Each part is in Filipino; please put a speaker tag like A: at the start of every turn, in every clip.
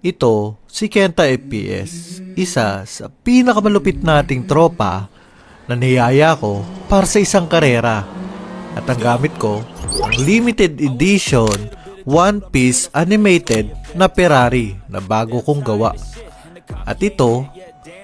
A: Ito, si Kenta FPS, isa sa pinakamalupit nating tropa na niyaya ko para sa isang karera. At ang gamit ko, ang limited edition One Piece animated na Ferrari na bago kong gawa. At ito,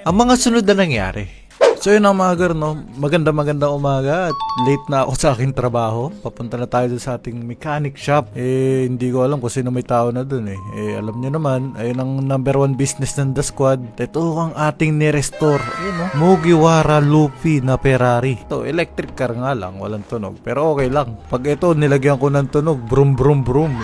A: ang mga sunod na nangyari. So yun ang mga no? Magandang umaga at late na ako sa aking trabaho. Papunta na tayo sa ating mechanic shop. Hindi ko alam kung sino may tao na dun alam nyo naman, ayun ang number 1 business ng The Squad. Ito ang ating ni-restore. Mugiwara Luffy na Ferrari. Ito, electric car nga lang, walang tunog. Pero okay lang. Pag ito, nilagyan ko ng tunog, brum brum brum.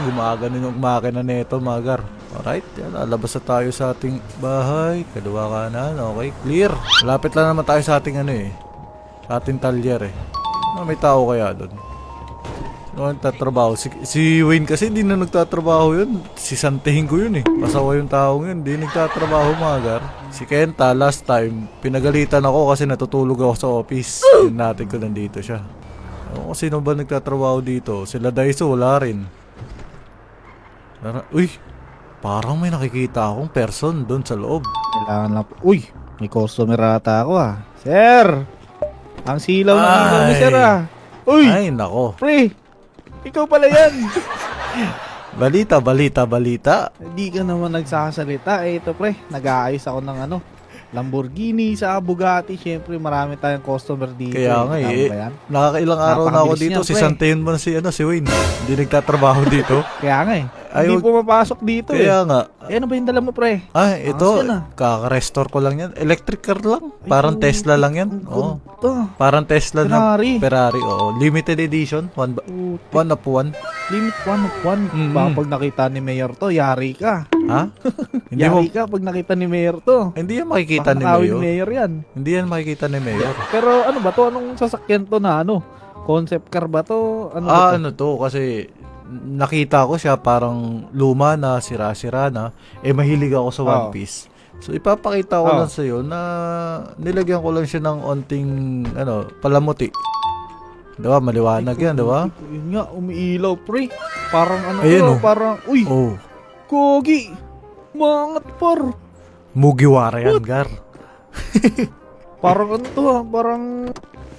A: Gumagano yung makina nito, magar. Alright, yan, alabas na tayo sa ating bahay. Kaliwa kanan, okay, clear. Malapit lang naman tayo sa ating sa ating talyer may tao kaya doon? Ano nagtatrabaho? Si Wayne kasi hindi na nagtatrabaho yun. Si Santihin ko yun Pasawa yung taong yun, hindi nagtatrabaho, magar. Si Kenta, last time, pinagalitan ako kasi natutulog ako sa office. Yun natin ko nandito siya. Ano, sino ba nagtatrabaho dito? Sila Daiso, wala rin. Uy! Parang may nakikita akong person doon sa loob.
B: Kailangan lang. Uy! May customer ata ako Sir! Ang silaw ng ilaw ni sir Uy!
A: Ay, nako.
B: Pre! Ikaw pala yan!
A: Balita.
B: Hindi ka naman nagsasalita. Ito pre, nag-aayos ako ng Lamborghini sa Bugatti. Siyempre marami tayong customer dito.
A: Kaya nga nakakailang araw na ako dito. Si Santihin mo na si Wayne. Hindi nagtatrabaho dito.
B: Kaya nga hindi pumapasok dito
A: Kaya nga.
B: Ano ba yung dala mo pre?
A: Ito, kaka-restore ko lang yan. Electric car lang. Parang Tesla lang yan. Oo. Parang Tesla na Ferrari. Oo. Limited edition. One of one.
B: Limit 1 of 1. Baka pag nakita ni Mayor to, yari ka.
A: Ha?
B: Yari ka pag nakita ni Mayor to.
A: Hindi yan makikita ni
B: Mayor yan.
A: Hindi yan makikita ni Mayor.
B: Pero ano ba to? Anong sasakyan to na Concept car ba to?
A: Ano to? Kasi nakita ko siya parang luma na, sira-sira na. Mahilig ako sa One Piece. So ipapakita ko lang sa iyo na nilagyan ko lang siya ng onting palamuti. Diba? Maliwanag yan, diba?
B: Yun nga, umiilaw pre. Parang parang Kogi! Mangat par!
A: Mugiwara yan, Gar.
B: Parang parang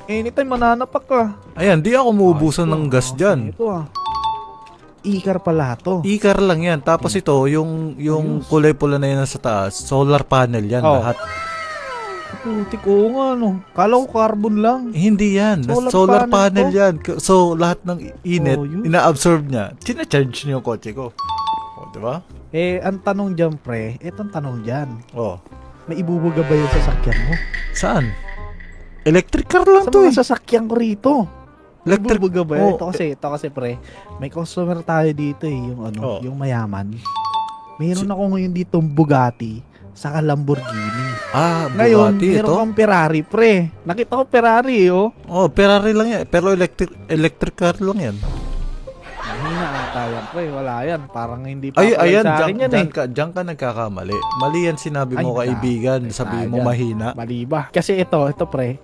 B: anytime mananapak ka.
A: Ayan, di ako muubusan ng gas dyan.
B: Ito E-car pala to.
A: E-car lang yan. Tapos ito, yung kulay pula na yan sa taas, solar panel yan lahat.
B: Putik ko nga Kala ko carbon lang.
A: Hindi yan. Solar panel yan. So, lahat ng init, ina-absorb niya. Sina-charge niya yung kotse ko. Diba?
B: Ang tanong dyan, pre. Itong tanong dyan. May ibubuga ba yung sasakyan mo?
A: Saan? Electric car lang to
B: Sa sasakyan ko rito.
A: Electric
B: ibubuga ba yun? Ito kasi, pre. May customer tayo dito yung mayaman. Meron ako ngayon ditong Bugatti saka Lamborghini.
A: Bugatti
B: ngayon,
A: ito?
B: meron kang Ferrari, pre. Nakita ko Ferrari,
A: Ferrari lang yan. Pero electric car lang yan.
B: Mahina ata yan, pre. Wala yan. Parang hindi pa
A: ayan,
B: sa akin yan
A: diyan ka nagkakamali. Mali yan sinabi mo, kaibigan. Sabi mo mahina.
B: Mali ba? Kasi ito pre.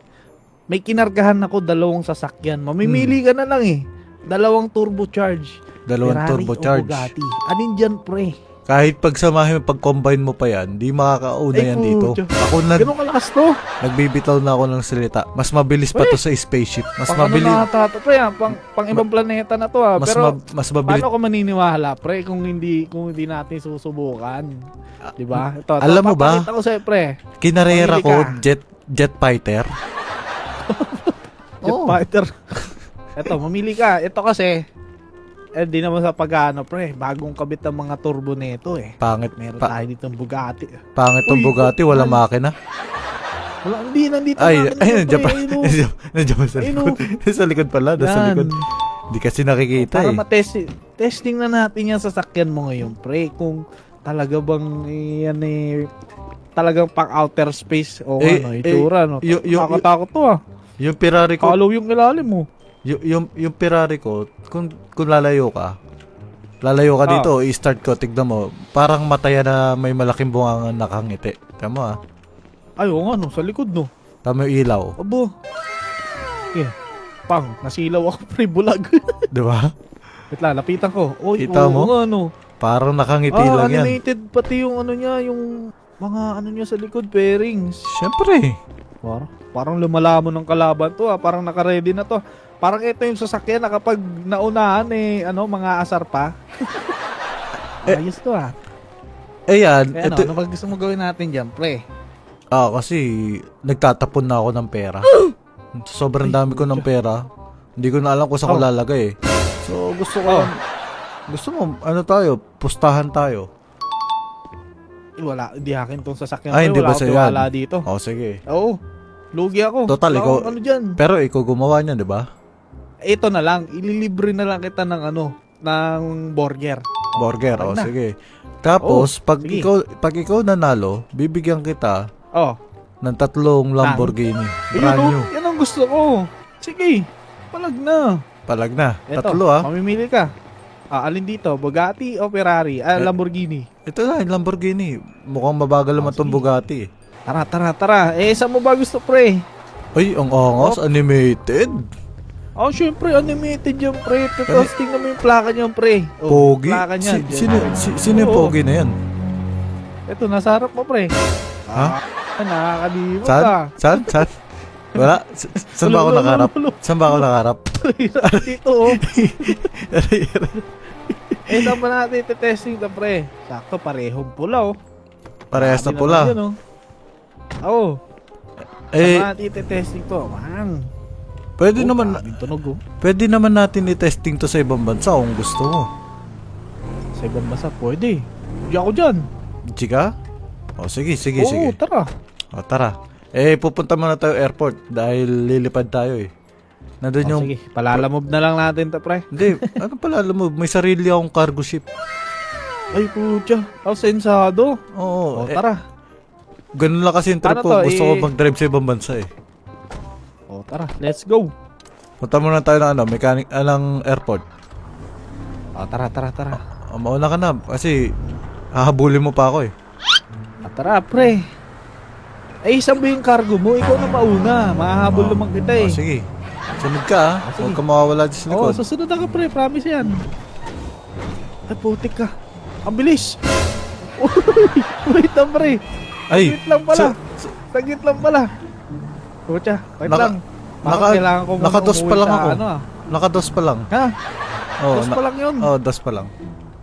B: May kinargahan ako 2 sasakyan. Mamimili ka na lang 2 turbocharge.
A: 2 turbocharge.
B: Ferrari o Bugatti. Anin dyan, pre?
A: Kahit pagsamahin, pag-combine mo pa yan, di makakauna yan dito. Ako
B: ganun kalakas to.
A: Nagbibitaw na ako ng salita. Mas mabilis pa to sa spaceship. Mas mabilis.
B: Pre, pang ibang planeta na to Pero
A: mas mabilis.
B: paano ko maniniwala, pre, kung hindi natin susubukan? Diba? Ito,
A: alam mo ba?
B: Papakita ko sa'yo, pre.
A: Kinarera ko jet fighter.
B: Jet fighter. Ito, mamili ka. Ito kasi di naman sa pag-ano, pre. Bagong kabit ang mga turbo nito
A: Pangit.
B: Meron tayo ditong Bugatti.
A: Pangit tong Bugatti, wala makina.
B: Wala, nandito
A: nandiyan pa. Nandiyan pa sa likod. Sa likod pala, sa likod. Hindi kasi nakikita
B: para testing na natin yung sasakyan mo ngayon, pre. Kung talaga bang yan talagang pang outer space o itura, Nakakatakot to
A: Yung Ferrari ko.
B: Kalaw yung ilalim mo.
A: Yung Ferrari ko, kung lalayo ka dito, i-start ko, tignan mo, parang mataya na may malaking bunga nakangiti. Tama
B: Ay, nga sa likod
A: Tama yung ilaw.
B: Abo. Nasilaw ako pre, bulag.
A: Diba?
B: Wait lang, lapitan ko.
A: Kita mo? Parang nakangiti lang yan.
B: Animated pati yung ano niya, yung mga ano niya sa likod, pairings.
A: Siyempre.
B: Parang lumalamon ng kalaban to parang naka-ready na to. Parang ito yung sasakyan na kapag naunahan mga asar pa. Ayos to
A: Ayan.
B: Kaya ano ba gusto mo gawin natin dyan, pre?
A: Kasi nagtatapon na ako ng pera. Sobrang dami ko ng pera. Hindi ko na alam kung saan ko lalagay So gusto mo, pustahan tayo.
B: Wala, hindi akin tong sasakyan.
A: Ay, hindi ba sa'yo yan?
B: Wala dito.
A: Sige.
B: Oo, lugi ako.
A: Total,
B: Wala
A: ikaw,
B: akong ano dyan.
A: pero ikaw gumawa niyan, di ba?
B: Ito na lang, ililibre na lang kita ng ng burger.
A: Burger,
B: Wag na.
A: sige. Tapos, pag
B: sige.
A: ikaw nanalo, bibigyan kita ng 3 Lamborghini. Brand new.
B: Yan ang gusto ko. Sige, palag na.
A: Palag na.
B: Eto,
A: 3
B: mamimili ka. Alin dito? Bugatti o Ferrari? Lamborghini.
A: Ito na, yung Lamborghini. Mukhang mabagal naman itong
B: sige.
A: Bugatti.
B: Tara. Saan mo ba gusto, pre?
A: Ay, ang angas. Animated.
B: Syempre, animated yung pre. Tapos tingnan mo yung plaka niyan, pre.
A: Pogi?
B: Plaka niyan.
A: Sino yung pogi na yan?
B: Ito, nasa harap mo, pre.
A: Ha?
B: Nakakalimot ka.
A: Saan? Wala? Saan ba ako nakaharap? Saan ba ako nakaharap?
B: Dito, Ito pa natin iti-testing ito, pre. Sakto, parehong pula,
A: Parehas na pula.
B: Natin iti-testing to, man.
A: Pwede naman,
B: Tunog,
A: pwede naman natin i-testing to sa ibang bansa kung gusto mo.
B: Sa ibang bansa, pwede. Hindi ako dyan.
A: Chika? Sige.
B: Tara.
A: Tara. Pupunta muna tayo airport dahil lilipad tayo Nandun yung...
B: Sige, palalamove na lang natin to, pre.
A: Hindi, ano palalamove? May sarili akong cargo ship.
B: Ay, putya. Sensado.
A: Oo.
B: Tara.
A: Ganun lang kasi yung trip
B: Paano
A: ko.
B: to?
A: Gusto ko mag-drive sa ibang bansa
B: Tara, let's go.
A: Punta muna tayo ng airport.
B: Tara.
A: Mauna ka na kasi hahabulin mo pa ako
B: Tara, pre. Saan ba yung cargo mo? Ikaw na mauna. Mahahabol naman kita
A: Sige. Sunod ka
B: sige.
A: Huwag ka mawawala dyan sa likod.
B: Susunod na ka, pre. Promise yan. Ay, putik ka. Ang bilis. Wait lang, pre. Saglit lang pala. Saglit lang pala. Pucha, wait lang. Kailangan ko
A: nakados pa lang ako.
B: Sa
A: Nakados pa lang.
B: Ha? Dos pa lang yun.
A: Dos pa lang.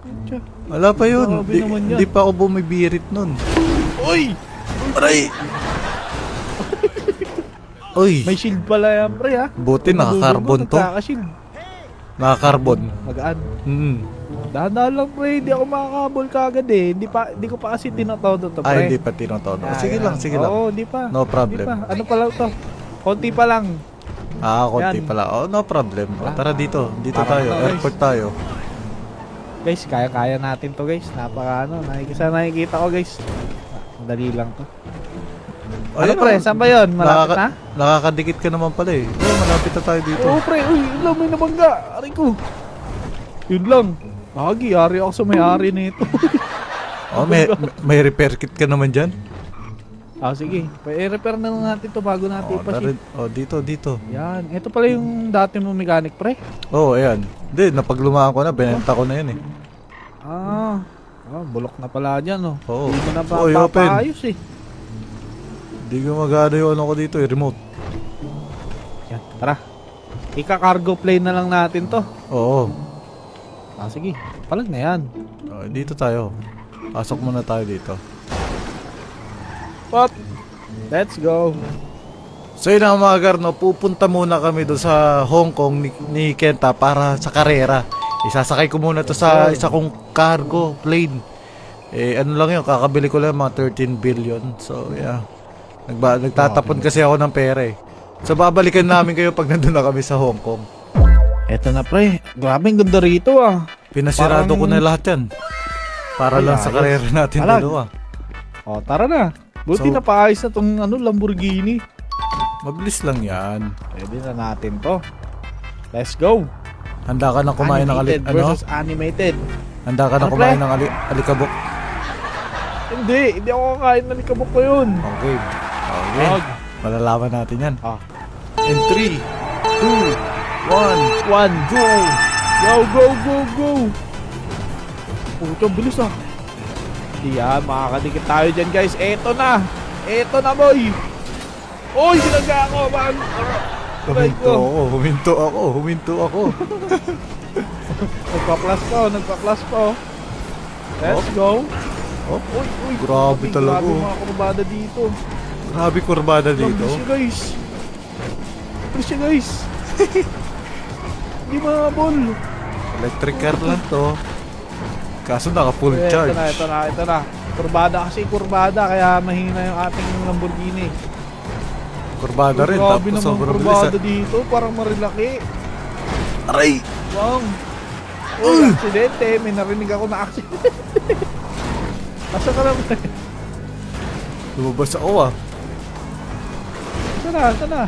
B: Pucha.
A: Wala pa yun.
B: Grabe naman yan.
A: Di pa ako bumibirit nun.
B: Uy!
A: Aray! Uy!
B: May shield pala yan, pre, ha?
A: Buti naka-carbon to.
B: Nagkaka-shield.
A: Naka-carbon.
B: Magaan.
A: Mm.
B: Dahan-dahan lang, pre. Hindi ako makakabol kagad Hindi ko pa kasi tinatodo to, pre.
A: Ay, hindi pa tinotodo. Sige lang.
B: Oo, hindi pa.
A: No problem.
B: Hindi pa. Ano pa lang to? Konti pa lang.
A: Konti
B: Yan.
A: pala. No problem. Tara dito. Dito
B: Tara
A: tayo.
B: na, guys.
A: Airport tayo.
B: Guys, kaya natin to, guys. Nakikita ko, guys. Dali lang to. Ano, pre? Saan ba yun? Malapit na?
A: Nakakadikit ka naman pala malapit na tayo dito.
B: Oo, pre. Uy, yun lang. May nabangga. Aray ko. Yun lang. Ari ako sa may-ari nito.
A: May repair kit ka naman dyan?
B: Sige. I-repair na lang natin to bago natin ipa-ship.
A: Dito.
B: Yan. Ito pala yung dati mong mechanic, pre.
A: Ayan. Hindi, napaglumaan ko na. Binenta ko na yun
B: Bulok na pala dyan,
A: Oo.
B: Hindi mo na
A: Open.
B: papaayos,
A: Hindi ko magana yung ano ko dito, remote.
B: Yan, tara. Ika-cargo plane na lang natin to.
A: Oo.
B: Sige. Palag na yan.
A: Dito tayo. Pasok muna tayo dito.
B: Let's go.
A: So yun ang mga garno, pupunta muna kami doon sa Hong Kong ni Kenta para sa karera. Isasakay ko muna to sa isa kong cargo plane. Ano lang yun, kakabili ko lang mga 13 billion. So yeah. Nagtatapon kasi ako ng pera So babalikan namin kayo pag nandun na kami sa Hong Kong.
B: Eto na, pre. Grabe ang ganda rito,
A: Pinasirado ko na lahat yan. Para lang sa karera natin dalawa.
B: Tara na. Buti na paayos na tong Lamborghini.
A: Mabilis lang yan.
B: Pwede na natin to. Let's go.
A: Handa ka na kumain ng
B: versus animated.
A: Handa ka na kumain ng alikabok?
B: Hindi ako kakain ng alikabok ko yun.
A: Okay. Malalaman natin yan. In 3, 2, 1,
B: go! Go! Puto, bilis ah. Yan, makakadikit tayo dyan guys. Eto na boy. Oy, sinaga ako man.
A: Huminto ako.
B: Nagpa-plus pa oh. Let's go.
A: Oh,
B: Uy,
A: grabe talaga.
B: Grabe mga kurbada dito.
A: Grabe kurbada dito.
B: Bilis siya guys. Hindi mahabol.
A: Electric car lang to. Kaso naka full charge.
B: Ito na. Kurbada kaya mahina yung ating Lamborghini.
A: Kurbada rin.
B: Grabe
A: Tapos
B: naman
A: sobrang
B: kurbada
A: bilis.
B: dito, parang marilaki.
A: Aray!
B: Wow. Aksidente. May narinig ako na aksidente. Asa ka naman?
A: Lumabas ako ah.
B: Sana.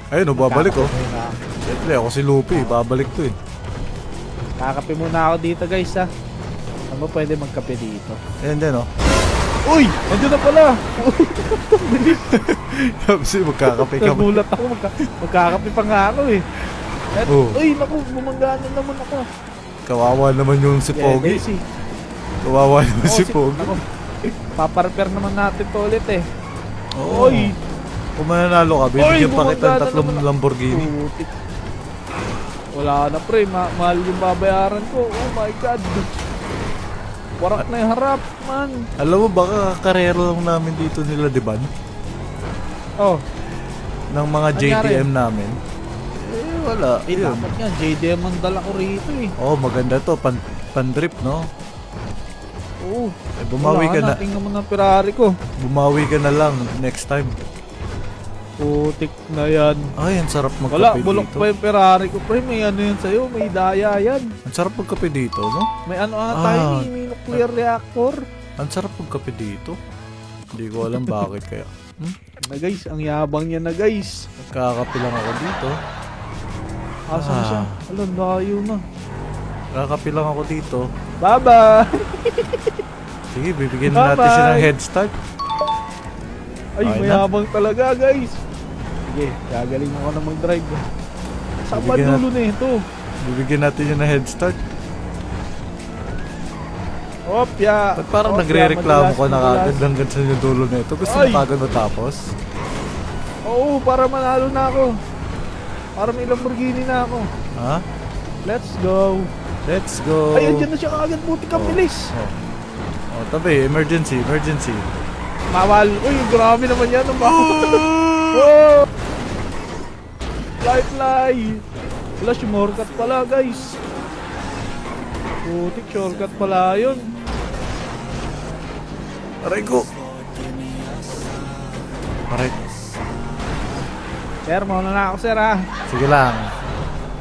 A: Ayun, babalik oh. Siyempre ako si Lupi. Babalik to eh.
B: Kakape muna ako dito guys ha. Ano ba pwede magkape dito?
A: Ayan din oh.
B: Uy! Nandiyan na pala!
A: Tapos magkakape ka.
B: Nagulat ako. Magkakape pa nga ako eh.
A: Oh.
B: Uy, naku, bumanggaan na naman ako.
A: Kawawa naman yung si Pogi.
B: Daisy.
A: Kawawa naman si Pogi.
B: Ako, paparepair naman natin to ulit eh.
A: Oo.
B: Uy!
A: Kung mananalo ka, bibigyan pa kita
B: bumangga na
A: ng 3
B: naman.
A: Lamborghini.
B: Putik. Wala na pre, mahal yung babayaran ko. Oh my god. Warak na yung harap, man.
A: Alam mo, baka karera lang namin dito nila, di ba?
B: Oh,
A: Ng mga
B: Nangyari?
A: JDM namin. Wala. Yun.
B: dapat nga, JDM ang dala ko rito eh.
A: Oh, maganda to. Pan-drip, no?
B: Oo.
A: Bumawi ka na.
B: Tingnan mo ng Ferrari ko.
A: Bumawi ka na lang next time.
B: Putik na yan.
A: Ay, ang sarap
B: Wala,
A: magkape
B: bulok
A: dito.
B: pa yung Ferrari ko. Pre, may ano yan sa'yo. May daya yan.
A: Ang sarap magkape dito, no?
B: May ano tayo may nuclear reactor.
A: Ang sarap magkape dito. Hindi ko alam bakit kaya.
B: Na guys, ang yabang niya na guys.
A: Kakape lang ako dito.
B: Asan siya? Alam, layo na.
A: Kakape lang ako dito.
B: Bye-bye!
A: Sige, bibigyan na natin siya ng
B: Bye-bye.
A: head start.
B: Ay,
A: Okay na?
B: mayabang talaga guys. Sige, gagaling ako na mag-drive. Saan ba
A: Bibigyan
B: dulo na ito?
A: Bibigyan natin siya ng head start.
B: Opya!
A: Ba't parang
B: Opya,
A: nagre-reklamo ko na
B: madulas.
A: kagad hanggang sa yung dulo na ito? Gusto mo
B: Ay!
A: kagad matapos?
B: Oo, para manalo na ako. Para may Lamborghini na ako.
A: Ha?
B: Let's go.
A: Let's go!
B: Ay, andyan na siya kagad. Buti ka, bilis.
A: Oh, tabi, emergency.
B: Mawal. Uy, grabe naman yan. Ang baho. Oh! Fly. Wala, shortcut pala, guys. Putik, shortcut pala yun.
A: Aray ko! Aray.
B: Sir, mauna na ako, sir, ha.
A: Sige lang.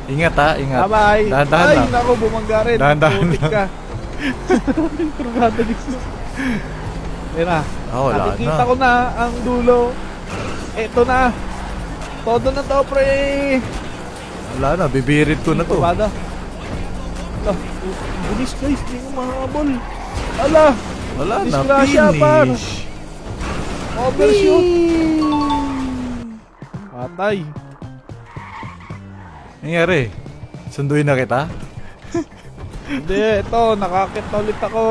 A: Ingat ha, ingat.
B: Bye-bye.
A: Dahan-dahan
B: Ay,
A: lang.
B: naku, bumangga rin.
A: Dahan-dahan
B: Putik
A: lang.
B: ka. Maraming kurbada dito. Ayun na.
A: Wala
B: Nakikita
A: na.
B: ko na ang dulo. Eto na. Todo na to, pre.
A: Wala na, bibirit ko na to.
B: Kurbada. Ala, bilis guys, hindi ko mahabol. Ala,
A: Wala na,
B: disgrasya, par.
A: finish.
B: Overshoot. Patay.
A: Nangyari, sunduin na kita?
B: Hindi, ito, nakakit na ulit ako.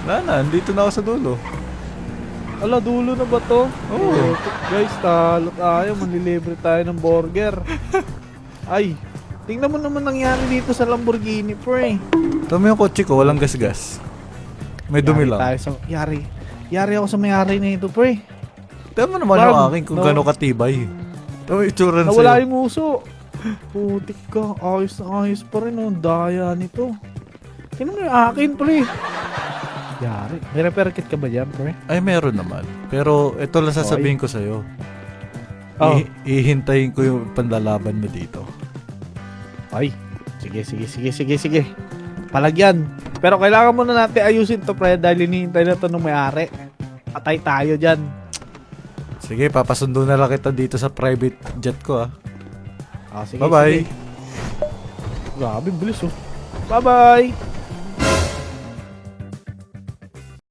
A: Wala na, andito na ako sa dulo.
B: Ala, dulo na ba to?
A: Oo.
B: Guys, talo tayo. Manlilibre tayo ng burger. Ay, tingnan mo naman nangyari dito sa Lamborghini, pre.
A: Tama yung kotse ko, walang gasgas. May dumi
B: Yari
A: lang.
B: tayo sa, yari ako sa may-ari na ito, pre.
A: Tama naman
B: Parang,
A: yung akin kung
B: no.
A: gano'ng katibay. Tama yung itsura na
B: Nawala
A: sa'yo.
B: yung uso. Putik ka. Ayos na ayos pa rin, oh. Daya nito. Tingnan mo yung akin, pre. Yari. May repair kit ka ba dyan, pre?
A: Ay, meron naman. Pero ito lang sasabihin ko sa'yo.
B: Oh.
A: Ihintayin ko yung panlalaban mo dito.
B: Ay. Sige. Palagyan. Pero kailangan muna natin ayusin to, pre, dahil hinihintay na to ng may-ari. Patay tayo dyan.
A: Sige, papasundo na lang kita dito sa private jet ko
B: Sige,
A: Bye-bye.
B: sige. Grabe, bilis oh. Bye-bye.